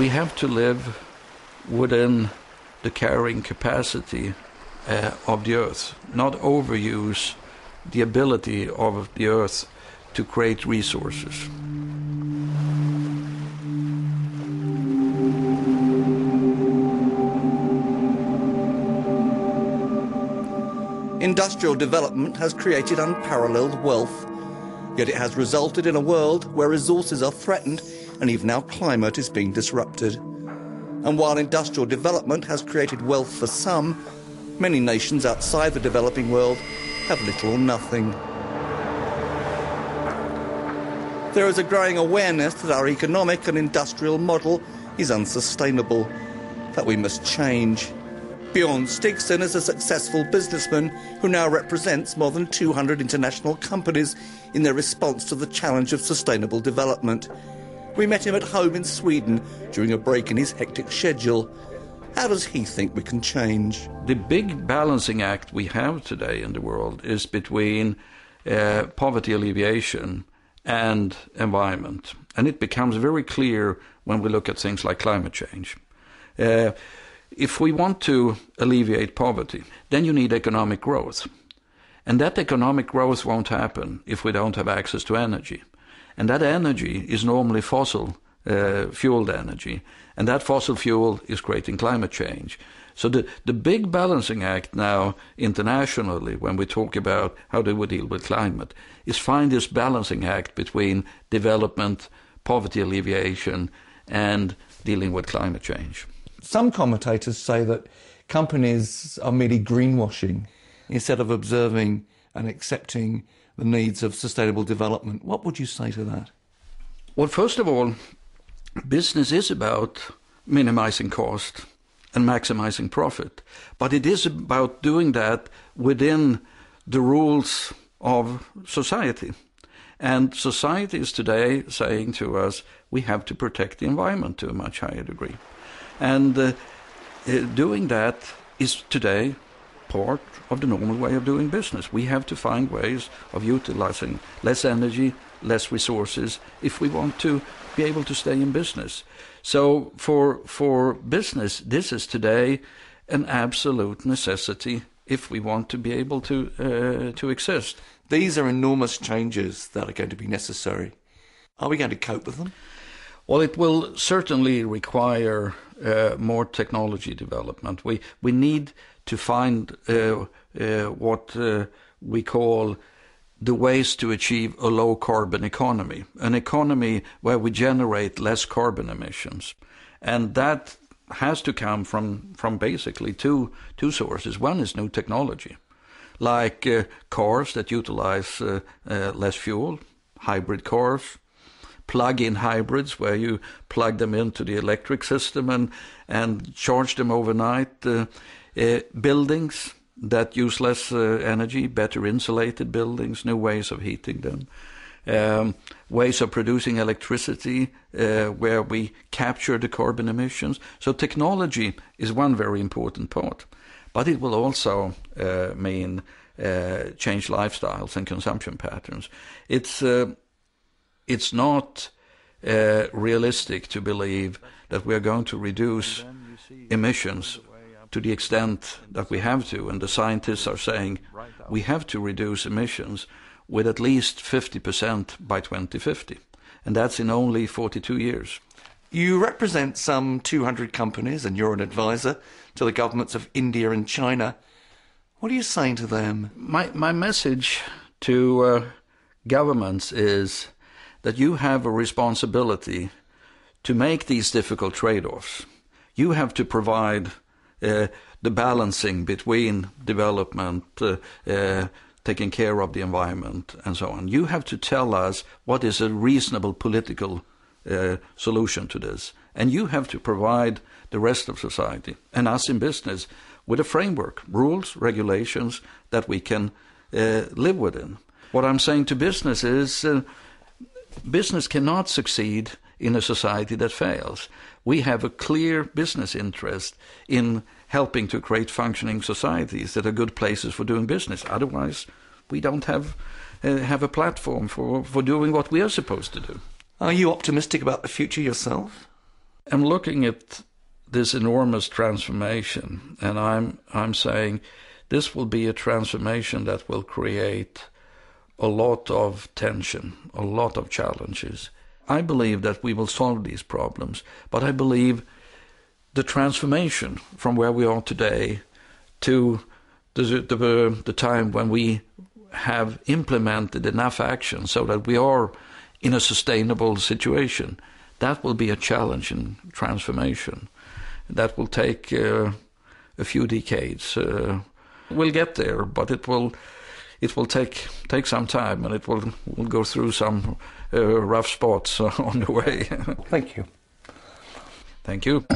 we have to live within the carrying capacity of the Earth, not overuse the ability of the Earth to create resources. Industrial development has created unparalleled wealth, yet it has resulted in a world where resources are threatened and even our climate is being disrupted. And while industrial development has created wealth for some, many nations outside the developing world have little or nothing. There is a growing awareness that our economic and industrial model is unsustainable, that we must change. Bjorn Stigson is a successful businessman who now represents more than 200 international companies in their response to the challenge of sustainable development. We met him at home in Sweden during a break in his hectic schedule. How does he think we can change? The big balancing act we have today in the world is between poverty alleviation and environment. And it becomes very clear when we look at things like climate change. If we want to alleviate poverty, then you need economic growth. And that economic growth won't happen if we don't have access to energy. And that energy is normally fossil fueled energy. And that fossil fuel is creating climate change. So the big balancing act now internationally, when we talk about how do we deal with climate, is find this balancing act between development, poverty alleviation, and dealing with climate change. Some commentators say that companies are merely greenwashing instead of observing and accepting the needs of sustainable development. What would you say to that? Well, first of all, business is about minimizing cost and maximizing profit. But it is about doing that within the rules of society. And society is today saying to us, we have to protect the environment to a much higher degree. And doing that is today part of the normal way of doing business. We have to find ways of utilizing less energy, less resources, if we want to be able to stay in business. So for business, this is today an absolute necessity if we want to be able to exist. These are enormous changes that are going to be necessary. Are we going to cope with them? Well, it will certainly require more technology development. We need to find what we call the ways to achieve a low-carbon economy, an economy where we generate less carbon emissions. And that has to come from basically two sources. One is new technology, like cars that utilize less fuel, hybrid cars, plug-in hybrids where you plug them into the electric system and charge them overnight, buildings that use less energy, better insulated buildings, new ways of heating them, ways of producing electricity where we capture the carbon emissions. So technology is one very important part, but it will also mean change lifestyles and consumption patterns. It's not realistic to believe that we are going to reduce emissions to the extent that we have to, and the scientists are saying we have to reduce emissions with at least 50% by 2050, and that's in only 42 years. You represent some 200 companies and you're an advisor to the governments of India and China. What are you saying to them? My message to governments is that you have a responsibility to make these difficult trade-offs. You have to provide the balancing between development, taking care of the environment, and so on. You have to tell us what is a reasonable political solution to this. And you have to provide the rest of society, and us in business, with a framework, rules, regulations that we can live within. What I'm saying to business is business cannot succeed in a society that fails. We have a clear business interest in helping to create functioning societies that are good places for doing business. Otherwise, we don't have a platform for doing what we are supposed to do. Are you optimistic about the future yourself? I'm looking at this enormous transformation, and I'm saying this will be a transformation that will create a lot of tension, a lot of challenges. I believe that we will solve these problems, but I believe the transformation from where we are today to the time when we have implemented enough action so that we are in a sustainable situation, that will be a challenging transformation. That will take a few decades. We'll get there, but it will take some time, and we'll go through some rough spots on the way. Thank you. Thank you.